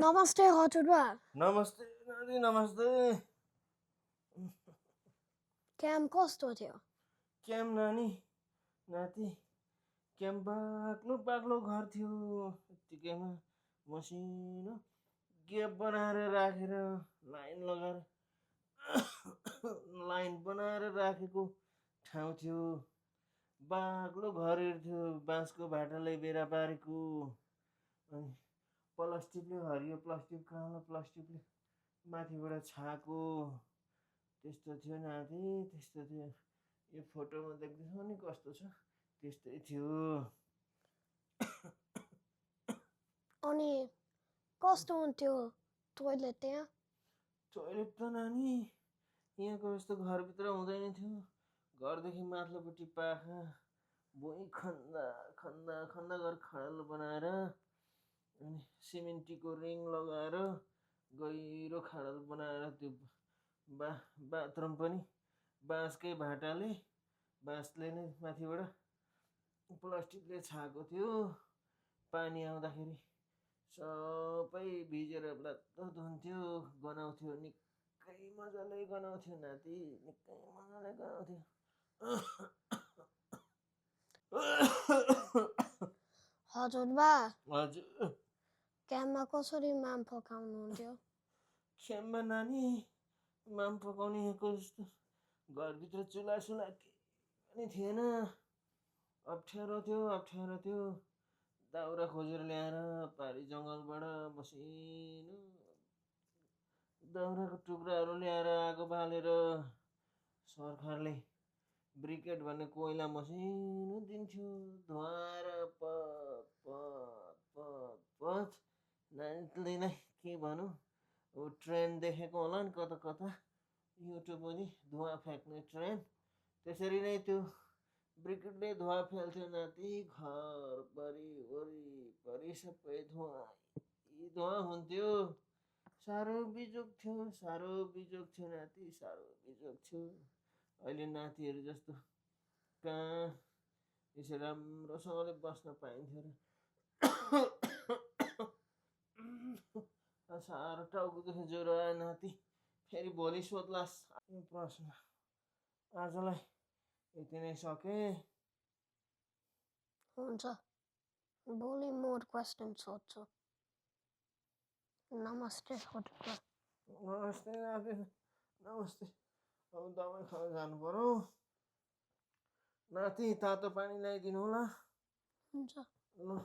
नमस्ते हजुरबा नमस्ते नानी नमस्ते क्याम्प कस्तो थियो क्याम नानी नाति क्याम बाक्लो बाक्लो घर थियो यत्तिकैमा मसिनो गेप बनाएर राखेर लाइन लगाएर लाइन बनाएर राखेको ठाउँ थियो बाक्लो घरहरू थियो बाँसको भाटाले बेरा पारेको अनि प्लास्टिकले हरियो प्लास्टिक कालो प्लास्टिकले माथिबाट छाएको त्यस्तो थियो नाति त्यस्तो थियो यो फोटोमा देख्दैछौ नि कस्तो छ त्यस्तै थियो अनि कस्तो हुन्थ्यो टोइलेट त्यहाँ टोइलेट त नानी यहाँको जस्तो घरभित्र हुँदैन थियो घरदेखि माथिल्लोपट्टि पाखा भुइँ खन्दा खन्दा खन्दा गरेर खडल बनाएर अनि सिमेन्टीको रिङ लगाएर गहिरो खाडल बनाएर त्यो बाथरुम पनि बाँसकै भाटाले बाँसले नै माथिबाट प्लास्टिकले छाएको थियो पानी आउँदाखेरि सबै भिजेर लात्तो धुन्थ्यो गनाउँथ्यो निकै मजाले गनाउँथ्यो नाति निकै मजाले गनाउँथ्यो हजुरबा हजुर क्याम्पमा कसरी माम पकाउनुहुन्थ्यो क्याम्पमा नानी माम पकाउने जस्तो घरभित्र चुला सुला केही पनि थिएन अप्ठ्यारो थियो दाउरा खोजेर ल्याएर पारी जङ्गलबाट मसिनो दाउराको टुक्राहरू ल्याएर आगो बालेर सरकारले ब्रिकेट भन्ने कोइला मसिनो दिन्थ्यो धुवाएर पच नानीले नै के भनौँ अब ट्रेन देखेको होला नि कता कता युट्युब पनि धुवा फ्याँक्ने ट्रेन त्यसरी नै त्यो ब्रिकेटले धुवा फाल्थ्यो नाति घर वरिपरि सबै धुवा हुन्थ्यो साह्रो बिजोग थियो नाति साह्रो बिजोग थियो अहिले नातिहरू जस्तो कहाँ यसो राम्रोसँगले बस्न पाइन्थ्यो र साह्रो टाउकोदेखि ज्वरो आयो नाति फेरि भोलि सोध्लास् यो प्रश्न आजलाई यति नै सकेँ हुन्छ भोलि मोर क्वेसन सोध्छु नमस्ते हजुरबा नमस्ते नाति नमस्ते अब दबाई खान जानु पर्यो नाति तातो पानी ल्याइदिनु होला हुन्छ ल